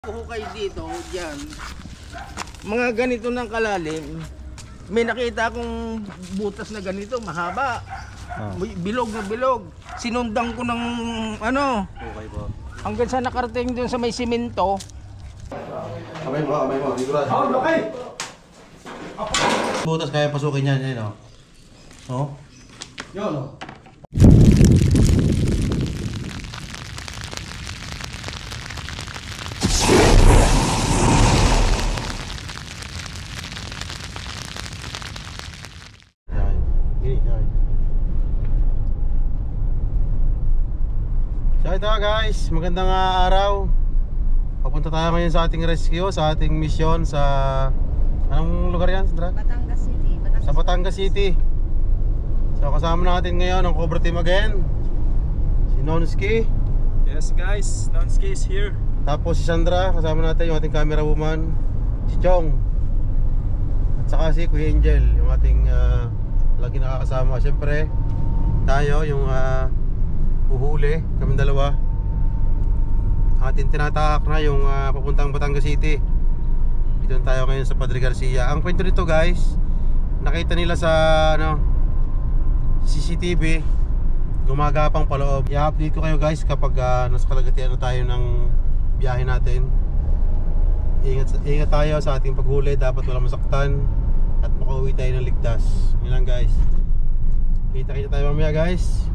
Hukay dito, dyan. Mga ganito ng kalalim. May nakita akong butas na ganito, mahaba. Bilog na bilog. Sinundang ko ng ano. Okay po. Hanggang sa nakarating dun sa may simento. Kamay mo. Dito lang. Okay. Butas kaya pasukin yan, yun o. Oh. Yun o. So ito guys, magandang araw. Papunta tayo ngayon sa ating rescue, sa ating mission sa... Anong lugar yan, Sandra? Batangas City. Sa Batangas City. So kasama natin ngayon ang Cobra Team again. Si Nonski. Yes guys, Nonski is here. Tapos si Sandra, kasama natin yung ating camera woman. Si Chong. At saka si Kuya Angel, yung ating lagi nakakasama. Siyempre, tayo yung uhuli, kami dalawa. Atin tinatahak na yung papuntang Batangas City. Dito tayo ngayon sa Padre Garcia. Ang kwento nito guys, nakita nila sa CCTV, gumagapang paloob. I-update ko kayo guys kapag nasa kalagatian na tayo ng biyahe natin. Ingat tayo sa ating paghuli, dapat walang masaktan at makauwi tayo ng ligtas. Yun lang guys. Kita tayo mamaya guys.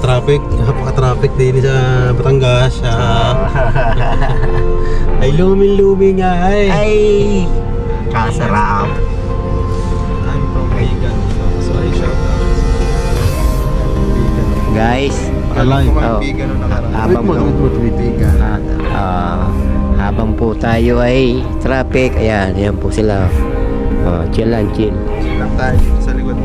Traffic, napaka-traffic din sa Batangas. Ay luming-luming nga Ay, kasarap. I'm from Vegan. So I shout out. Guys, alive. Habang po tayo ay traffic, ayan po sila. Chill lang. Chill lang tayo sa likod.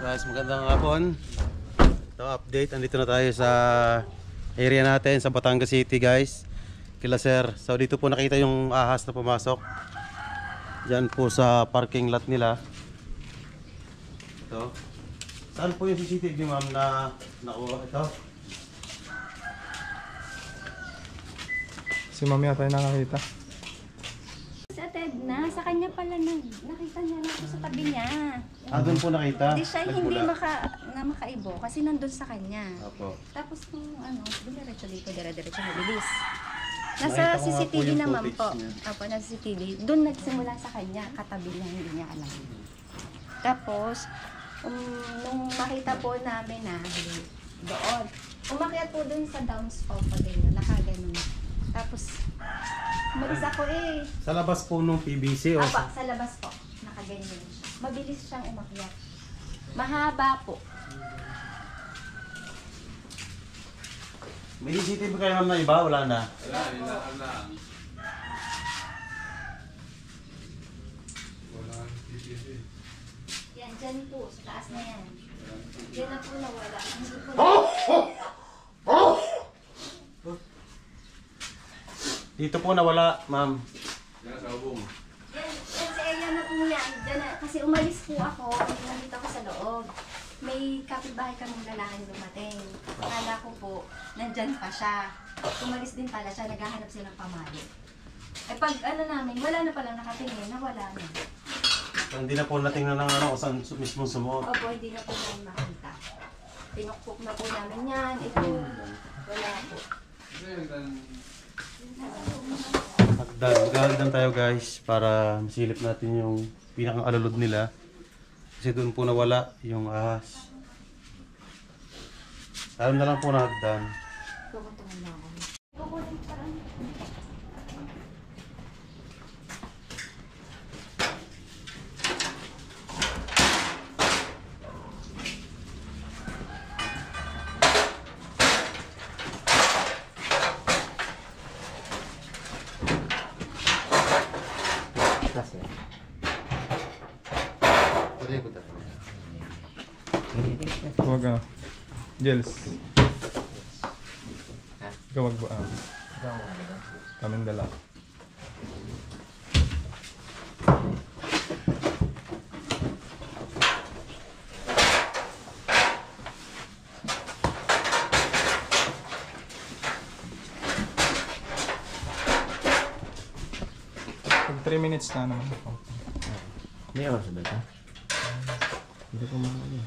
Guys, magandang hapon. Ito, update. Andito na tayo sa area natin sa Batangas City, guys. Kila sir. So dito po nakita yung ahas na pumasok. Diyan po sa parking lot nila. Ito. Saan po yung CCTV, ma'am, na nakuha ito? Si mami yata yung nakakita. Sa Ted na, sa kanya pala nakita niya na ako sa tabi niya. Ah, doon po nakita? Hindi siya hindi Nagmula. makaibo kasi nandun sa kanya. Opo. Tapos kung diretso dito, dire-diretso mabilis. Nakita Nasa ko nga po CCTV yung naman footage po. niya. Opo, nasa CCTV. Doon nagsimula sa kanya, katabi niya, hindi niya alam. Tapos, nung makita po namin na doon, umakyat po doon sa downspout pa din, nakaganon. Tapos, umalis ako eh. Sa labas po nung PBC o Apa, sa labas po. Nakaganyan siya. Mabilis siyang umakyat. Mahaba po. may CCTV kayo, ma'am, na iba? Wala na? Yan, dyan po. Sa taas na yan. Yan na po nawala. Hindi po Dito po nawala, ma'am. Yan sa area na po yan. Dyan na, kasi umalis po ako. Nandito ako sa loob. May kapitbahay kaming lalaking dumating. Akala ko po, nandyan pa siya. Umalis din pala siya. Naghahanap silang pamalo. Eh pag namin, wala na palang nakatingin. Nawala na. Hindi na po natingnan ng kung saan mismo sumuot. Opo, hindi na po namin makita. Pinukpok na po namin yan. Ito, wala po. Magdagdagan tayo, guys, para masilip natin yung pinakang alulod nila. Kasi doon po nawala yung ahas. Alam na lang po na hagdan. Kukutungan na ako. Kukunin parang. Huwag Jels. Ikaw magba. Kaming dala. Pag 3 minutes na naman ako. May oras ba ito? Hindi ko makakali.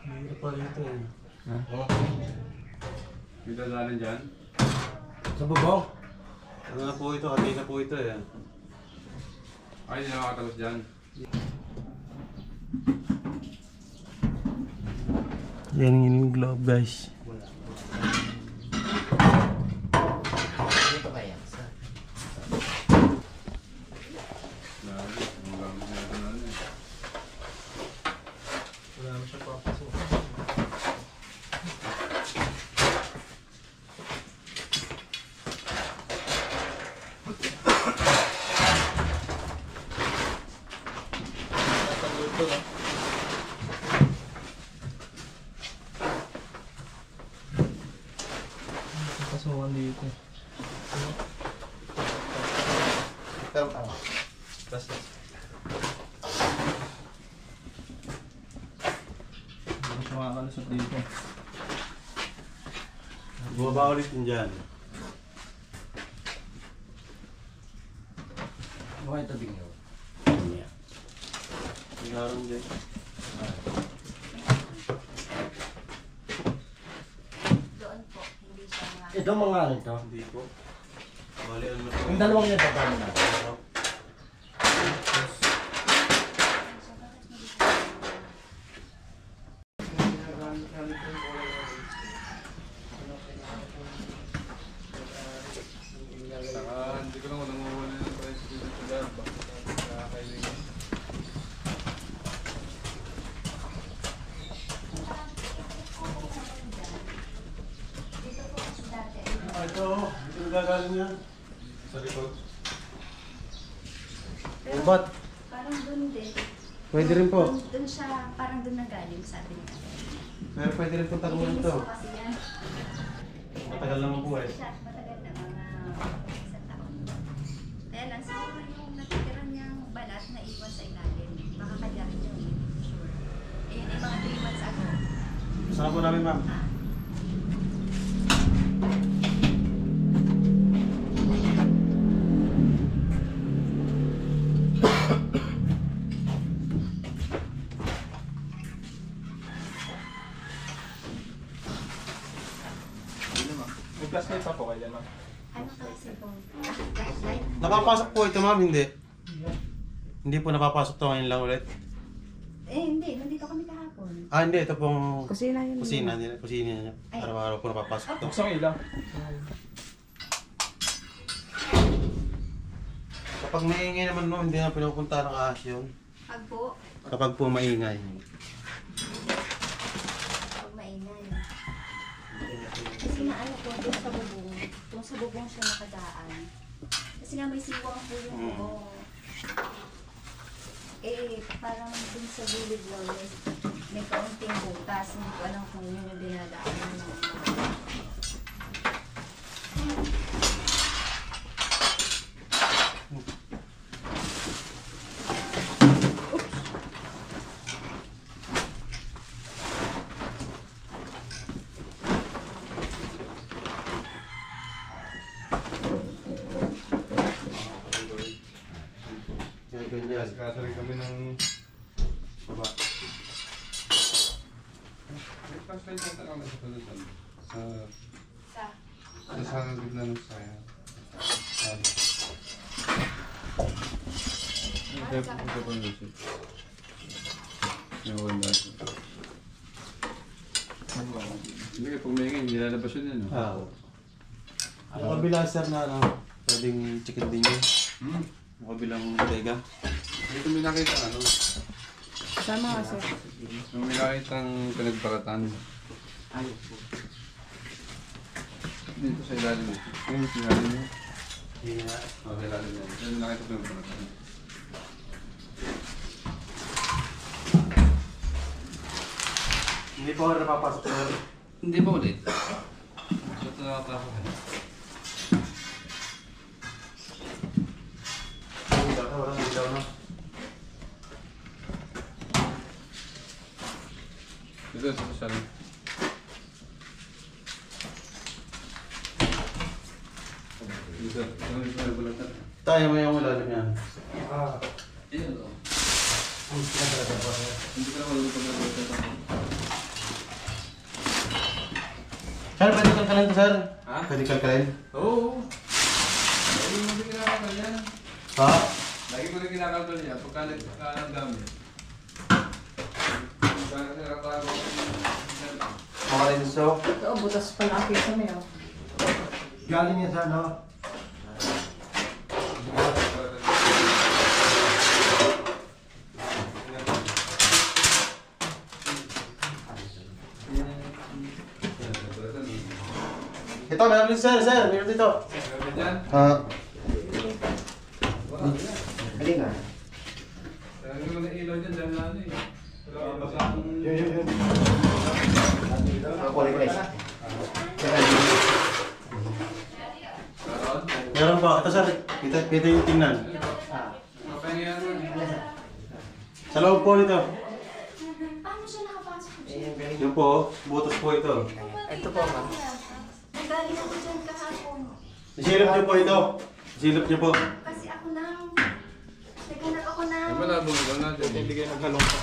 Hindi pa dito eh. Ha? May dadalan dyan? Sa babaw? Ano na po ito? Kanina po ito eh. Ay, hindi nakakatagos dyan. Yan yung glove, guys. Dito kaya? Wala naman siya papasok. Pasukan dito. Hindi siya makakalusot dito. Bumaba ulit yun dyan. Mukha ito bigyan. Tingnan dyan. Doon po, hindi siya nga. Ito mga ano ito? Hindi po. Bali, ano na Yung dalawang yan paano na? Saka hindi ko lang kung nanguhuli ng tricycle dito dyan. Baka nakakailangan. ito. Ito nagagaling yan. Sa likod. Pero Ubat. parang doon din. Pwede rin po. Doon siya, parang doon nagaling, sabi niya. Pero pwede rin po tanungan ito. Linis ko kasi yan. Matagal naman po eh. Siya, matagal na, mga isang taon. Kaya lang, siguro yung natitira niyang balat na iwan sa ilalim. Baka kaya rin yung sure. Ayun ay mga 3 months ago. Saan po namin, ma'am? May flashlight pa po kayo dyan, ma'am. Ano kasi po? Flashlight? Napapasok po ito, ma'am, hindi. Hindi po napapasok to ngayon lang ulit. Eh, hindi. Nandito kami kahapon. Ah, hindi. Ito pong Kusina yun. kusina nila. Kusina niya. Ay. Araw-araw po napapasok to. Buksan ang ilaw. Kapag maingay naman, no, hindi na pinupunta ng ahas yun. Pag po, Kapag po maingay. pag maingay. Kasi na ano po, doon sa bubong. Doon sa bubong siya nakadaan. Kasi nga may siwang po yung bubong. Eh, parang dun sa gilid lang, may kaunting butas. Hindi ko alam kung yun yung dinadaanan mo. Ganyan. Kaso rin kami ng... Baba. May flashlight na talaga sa solution. Sa... Sa, Sa gitna ng saya. Ito po yung lusot. Yung wala ito. Hindi ka pumingin, hindi lalabas yun yan. Ah. Yung kabila, sir, na ano, pwedeng chicken din yun. Yung kabilang bodega. Dito may nakita ano. Sama nga sir. Yung may nakitang pinagbaratan. Dito sa ilalim nito. Yung sa ilalim nito. Yeah. Sa ilalim nito. Yung nakita pinagbaratan. Hindi po ako napapasok, sir. Hindi ba ulit? Ito nakapasok eh. Walang ilaw na. Dito sa social. Dito. Ano yung pinagbaratan? Tayo mo yung ilalim yan. Ayan o. Hindi ko na malulog pag-baratan. Sir, pwede kalkalin to, sir? Ha? Pwede kalkalin? Oo. Lagi mo din kinakakal yan. Ha? Lagi ko rin kinakakal yan. Pagka naggamit. Pagka nakakalago ko yung Makarin so. Ito, butas pa na kita mo yun. Galing yan sa ano? Ito, meron din, sir, sir. Meron dito. Yan. Hindi nga. Talagang naman na ilaw dyan. Dahil na ano eh. Wala ka basta akong... Yun. Ako ulit guys. Karoon? Meron pa. Ito, sir. Kita yung tingnan. Mapahinga yan nun eh. Sa loob po nito. paano siya nakapasok? Yun po, butas po ito. Ito po, ma'am. Nagaling ako dyan kahapon. Isilip niyo po ito. Isilip niyo po. Kasi ako nang... Naghanap ako ng... Ay, malabong ikaw natin. Hindi kayo naghalong pa.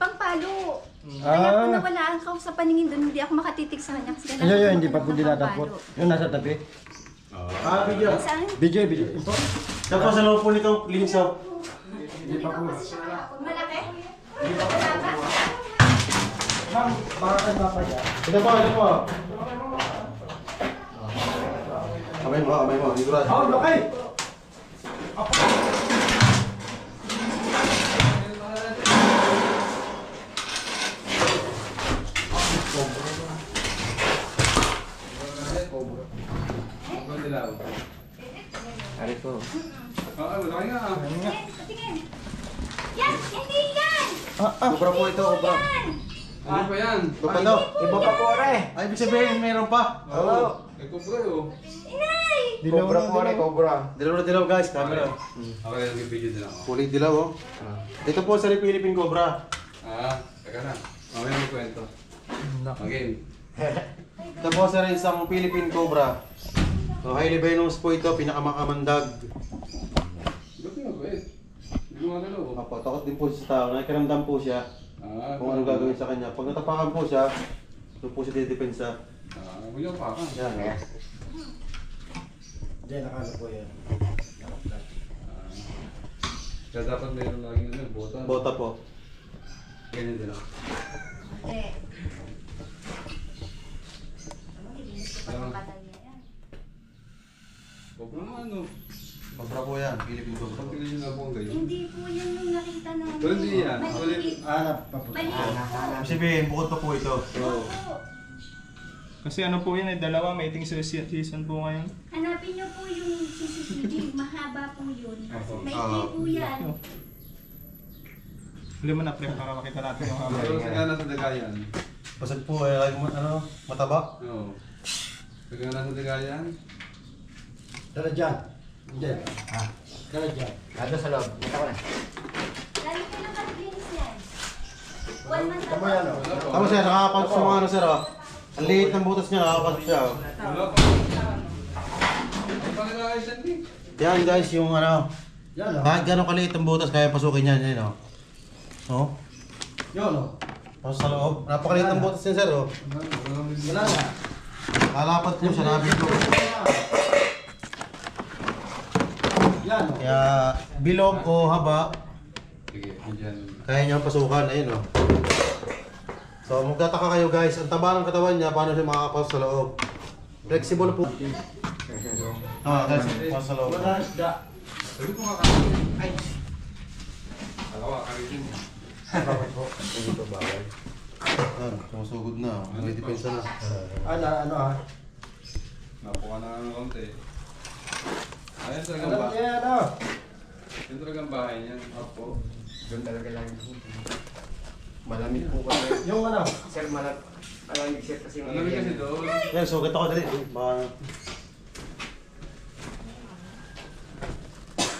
Pangpalo. Kaya kung nawalaan ka sa paningin doon, hindi ako makatitig sa kanya. Kasi kailangan Hindi pa po dinadapot. Yung nasa tabi. Video. Saan? Video. Tapos sa loob po nito, linsaw. Hindi pa po. Kasi siya kahapon. Malaki? Ma'am, baka kayo papaya. Ito po. Kamay mo. Sigurado. Okay! Wala nga. Tingin, tingin. Yan! Hindi yan! Cobra po ito, cobra. Yan! Ano pa yan? Ito pa to. Iba pa po rin. Ay, ibig sabihin, mayroon pa. Oo. Eh, kubra yun. Inay! Cobra po rin, cobra. Dilaw na dilaw guys, camera. Okay, nag-video din ako. Kulay dilaw oh. Ito po sa Philippine Cobra. Teka na. Mamaya may kwento. Again. Ito po sa isang Philippine Cobra. So, highly venomous po ito, pinakamakamandag. Ba't nga ba eh? Hindi ko magalaw. Apo, takot din po siya sa tao. Nakikiramdam po siya kung anong gagawin sa kanya. Pag natapakan po siya, doon po siya didepensa. Huwag yung pakan. Yan. Diyan, nakano po yan. Kaya dapat mayroon laging ano, bota. Bota po. Ganyan din ako. Eh. Malinis ko pa ng batalya yan. Kubra nga ano. Cobra po yan, Philippine Cobra. Pag tingnan nyo na po ang ganyan. Hindi po yan yung nakita namin. Pero hindi yan. Maliit. Hanap pa po. Maliit po. Ibig sabihin, bukod pa po ito. Opo. Kasi ano po yun, dalawa, may season po ngayon. Hanapin niyo po yung CCTV. Mahaba po yun. May po yan. Hindi mo na-prep para makita natin yung haba. Pero sa nasa dagayan. Pasag po, mataba. Oo. Pag nasa dagayan. Tara dyan. Diyan. Tara dyan. Ado sa loob. Kita ko na. Lalo ka lang kalinis yan. 1 month Tama yan, oh. Wala pa. Tapos sir, nakakapasok sa mga ano sir oh. Ang liit ng butas niya, nakakapasok siya oh. Wala pa. Ang panagayos yan din. Yan guys, yung ano, Yan, oh. kahit gano'ng kaliit ang butas, kaya pasukin yan, yan oh. Oh, Yun, oh. pasok sa loob. Napakaliit ng butas niya sir oh. Wala na. Lalapat po siya, nabit po. Yan, oh. Kaya bilog o haba, Sige, dyan. kaya niyang pasukan, ayun oh. So magtataka kayo guys, ang taba ng katawan niya, paano siya makakapasok sa loob? Flexible po. Guys, pasok sa loob. Wala isda. Sabi ko nga kami. Ay! Alawa, kami mo. Bakit po? Hindi pa bawal. Yan, sumusugod na. May depensa na. Ano ha? Napuka na ng konti. Ayan talagang Alam bahay. niya, ano? Yan talagang bahay niyan. Opo. Doon talaga lang. Malamig po kasi. Yung ano? Sir, malamig sir kasi yung Malamig kasi doon. Yan, sugat ako dali. Baka...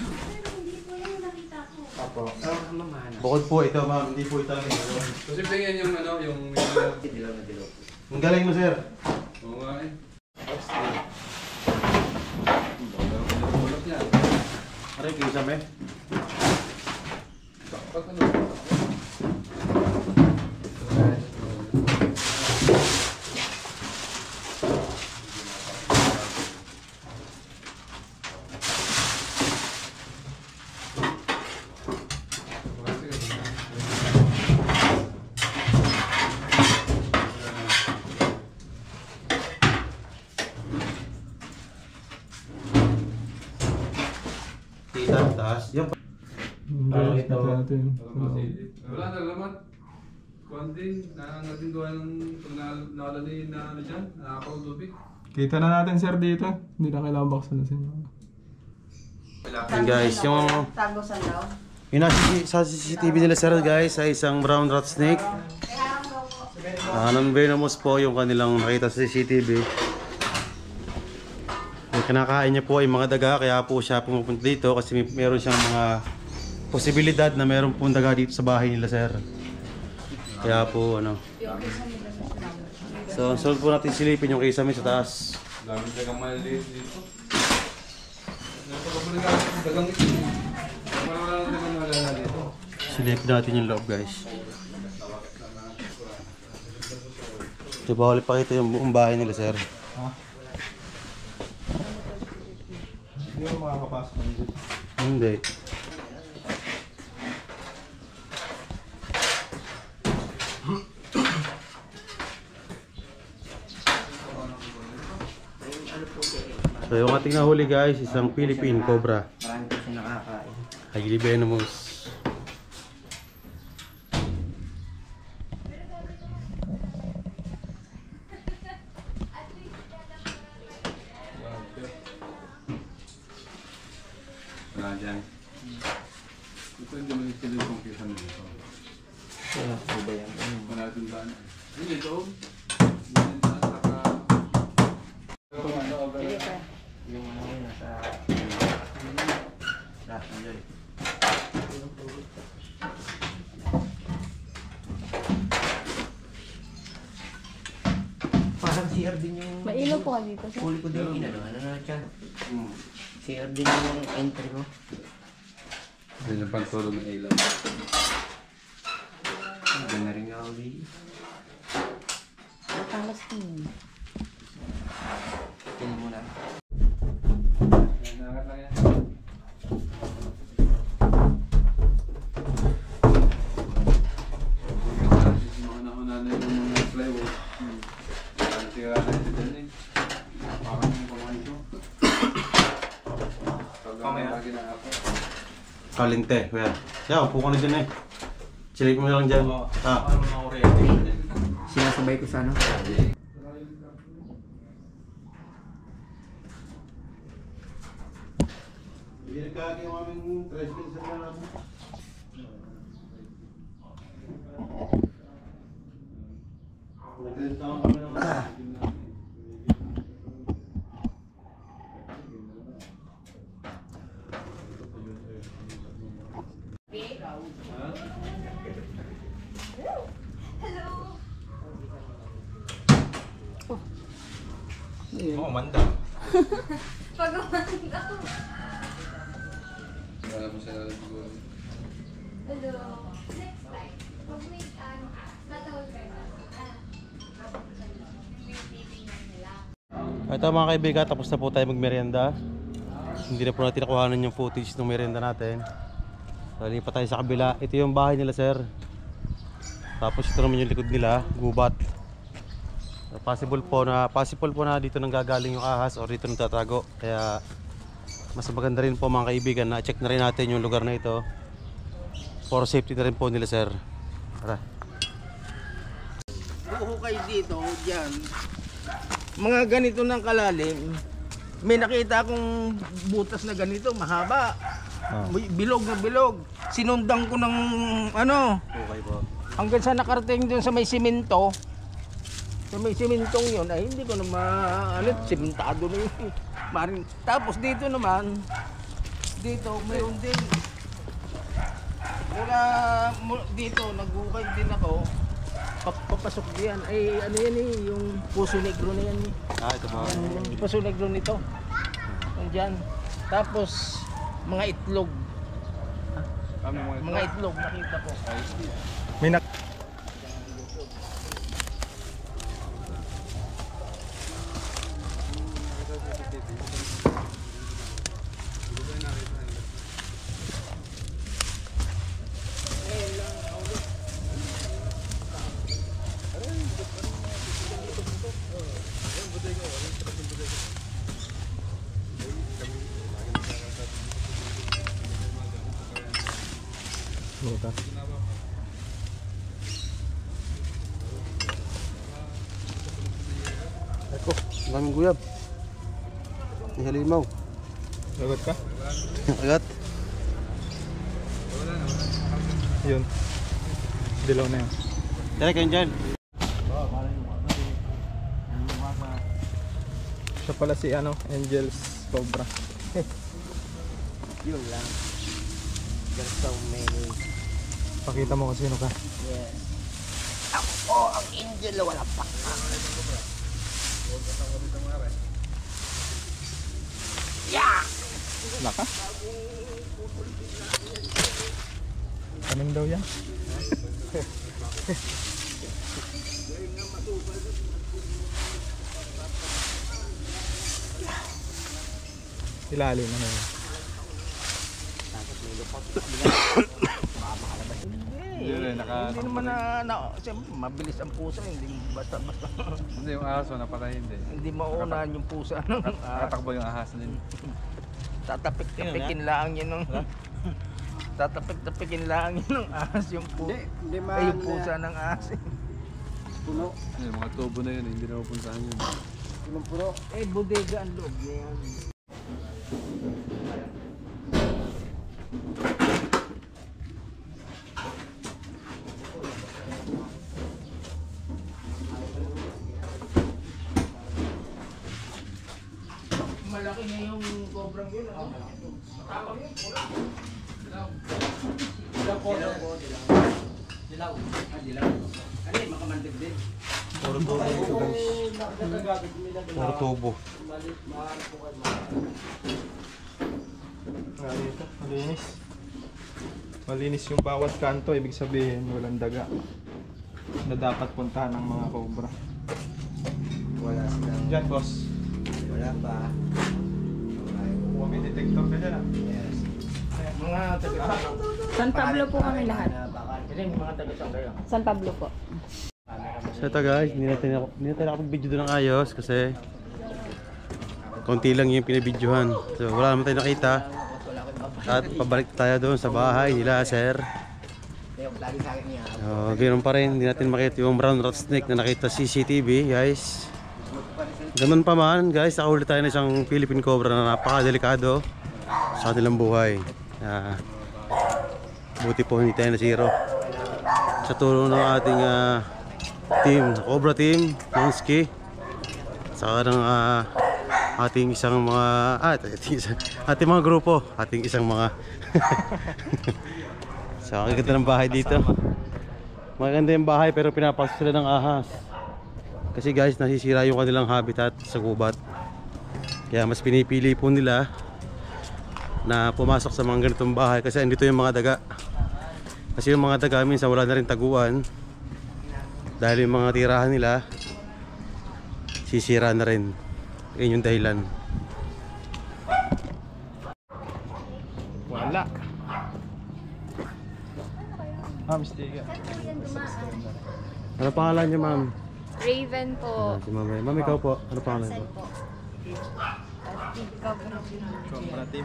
Pero hindi po yan yung nakita ko. Apo. Mamahan. Bukod po ito ma'am, hindi po ito lang ito. Kasi tingnan yung ano, yung... Dilaw na dilaw. Ang galing mo sir. Oo nga eh. Bulot niya. Aray, kisam eh. Bakit ano? Kita, taas. Yan pa. Wala na naman. Kuwan din, natinduhan ng nakalali na ano dyan, nakakaw tubig. Kita na natin sir dito. Hindi na kailangan baksan na siya. Yan guys, yung... Tago sa loob. Yung sa CCTV nila sir guys, ay isang brown rat snake. Non-venomous po yung kanilang nakita sa CCTV. Yung kinakain niya po ay mga daga, kaya po siya pumupunta dito kasi meron siyang mga posibilidad na meron pong daga dito sa bahay nila sir. Kaya po ano. So, sunod po natin silipin yung kisame sa taas. Dami dagang maliliit dito. Napakabuligan ng dagang ito. Wala lang dagang malala dito. Silipin natin yung loob guys. Ito ba ulit pakita yung buong bahay nila sir? Ha? Hindi mo makakapasok na dito. Hindi. So yung ating nahuli guys, isang Philippine Cobra. Marami po siya nakakain. Highly venomous. dyan. Ito hindi mo yung sila yung kisa nila ito. Wala po ba yan? Manatong daan. Hindi ito. Hindi daan saka... Sige pa. Yung ano yun, nasa... Enjoy. Parang CR din yung... Mailaw po ka dito, sir. Huli ko din yung inano. Ano na dyan? CR din yung entry ko. Hindi na pantulong ng ilaw. Ganda na rin ako dito. Matalas din. Tingin mo na. Nangat lang yan. Una na yung mga plywood. Tira na ito dyan eh. Parang yung pamahin ko. Pag lagi na ako. Kalinte, kuya. Siya, upo ka na dyan eh. Chilik mo na lang dyan. Sinasabay ko sa ano? Hindi nagkagi yung aming tricycle sa mga natin. Nag-rent naman kami ng Oo, manda. Pag-umanda ko. Wala mo sila siguro. Hello. Next time, pag may natawag kayo may titingnan nila. Ito mga kaibigan, tapos na po tayo magmerienda. Hindi na po natin nakuhanan yung footage ng merienda natin. So, lipat tayo sa kabila. Ito yung bahay nila, sir. Tapos ito naman yung likod nila, gubat. Possible po na dito nang gagaling yung ahas o dito nang tatago. Kaya mas maganda rin po mga kaibigan na check na rin natin yung lugar na ito. For safety na rin po nila, sir. Tara. Buhukay dito, dyan. Mga ganito ng kalalim. May nakita akong butas na ganito, mahaba. Bilog na bilog. Sinundang ko ng ano, Okay po. hanggang sa nakarating dun sa may simento. Sa may simentong yun, ay hindi ko na simentado na yun. Tapos dito naman, dito mayroon din. Dito, naghukay din ako. Papasok diyan. Ay ano yan eh, yung puso negro na yan eh. Ito po. Yung puso negro nito. Nandiyan. Tapos, mga itlog. Mga itlog, nakita ko. May nak... Eko, daming guyab. May halimaw. Lagot ka? Agat. Yun. Dilaw na yun. Tara kayo dyan. Siya pala si Angel's Cobra. Yun lang. There's so many. Pakita mo kung sino ka. Yes. Ako ang angel, wala pa. Yeah! Naka? Tanim daw yan. Ilalim ano yun? Hindi naman siyempre, mabilis ang pusa, hindi basta-basta. Hindi yung aso napatay hindi. Hindi maunahan yung pusa ng Nakatakbo yung ahas din. tatapik-tapikin lang yun ng tatapik-tapikin lang yun ng ahas yung pusa. Ay, yung pusa ng ahas. Puno. Yung mga tubo na yun, hindi na pupuntahan yun. Punong-puno. Eh, bodega ang loob na yan. niya yung cobrang yun. Matapang yun. Dilaw po. Dilaw. Dilaw. Ano yun, makamandig din. Puro tubo ito guys. Puro tubo. Dito, malinis. Malinis yung bawat kanto, ibig sabihin walang daga na dapat puntahan ng mga cobra. Wala silang... Diyan, boss. Wala pa. Kuha may detector ka dyan ah. Yes. Mga taga San Pablo po kami lahat. Kasi mga taga kayo. San Pablo po. So ito guys, hindi natin nakapag-video doon ng ayos kasi konti lang yung pinabidyohan. So wala naman tayo nakita. At pabalik tayo doon sa bahay nila, sir. So, ganoon pa rin, hindi natin makita yung brown rat snake na nakita sa CCTV, guys. Ganun pa man, guys, nakahuli tayo ng isang Philippine Cobra na napakadelikado sa kanilang buhay. Buti po hindi tayo na zero. Sa tulong ng ating team, Cobra team, Nonsky, saka ng ating isang mga ating mga grupo, ating isang mga so ang ganda ng bahay dito. Maganda yung bahay pero pinapasok sila ng ahas kasi guys nasisira yung kanilang habitat sa gubat, kaya mas pinipili po nila na pumasok sa mga ganitong bahay kasi andito yung mga daga, kasi yung mga daga minsan wala na rin taguan dahil yung mga tirahan nila sisira na rin. Yun yung dahilan. Wala. Mistake. Ano pangalan niyo, ma'am? Raven po. Si ma'am. Ma'am, ikaw po. Ano pangalan mo? Cobra team.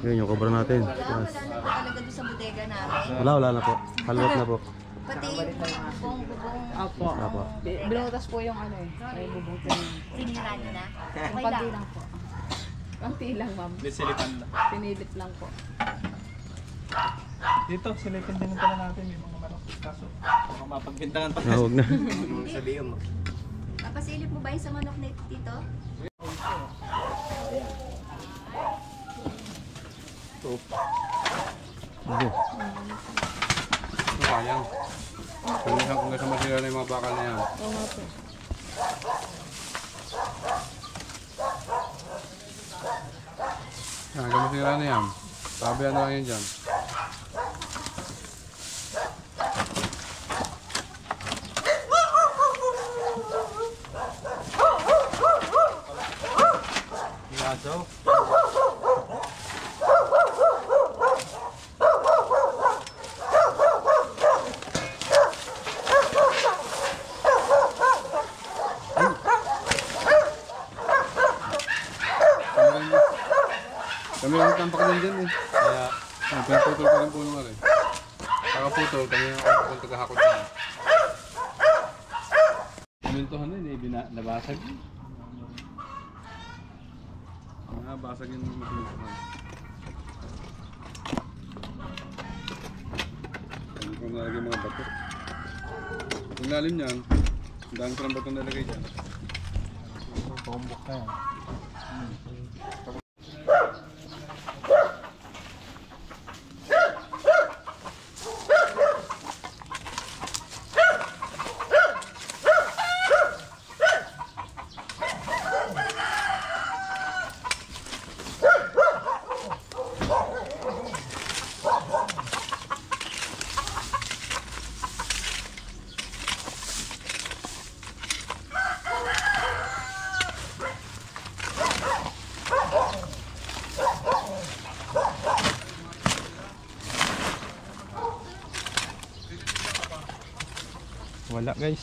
Yun yung cobra natin. Wala na po talaga doon sa bodega namin. Wala na po. Halot na po. Pati yung bubong. Opo. Apo. Binutas po yung ano eh. May bubungtin. Sinira niyo na. Okay Konti lang. lang po. Konti lang, ma'am. Silipan lang. Pinilit lang po. Dito, silipan din pala natin yung mga manok. Kaso, baka mapagbintangan pa. Huwag na. Sabihin mo. Napasilip mo ba yung sa manok na ito, tito? Sayang. Kung kasama sila na yung mga bakal na yan. Oo nga po. Hanggang masira na yan. Sabihan na lang yan dyan. Yaso. Kami ang tampak din dyan eh. Kaya, pinaputol pa rin po nung ano eh. Kakaputol, kami ang tagahakot dyan. Kumintuhan na yun eh, nabasag. Basag yung kumintuhan. Kami ko nalagay mga bato. Kung lalim yan, ang dami ko ng bato nalagay dyan. Tumbok na yan. Wala guys.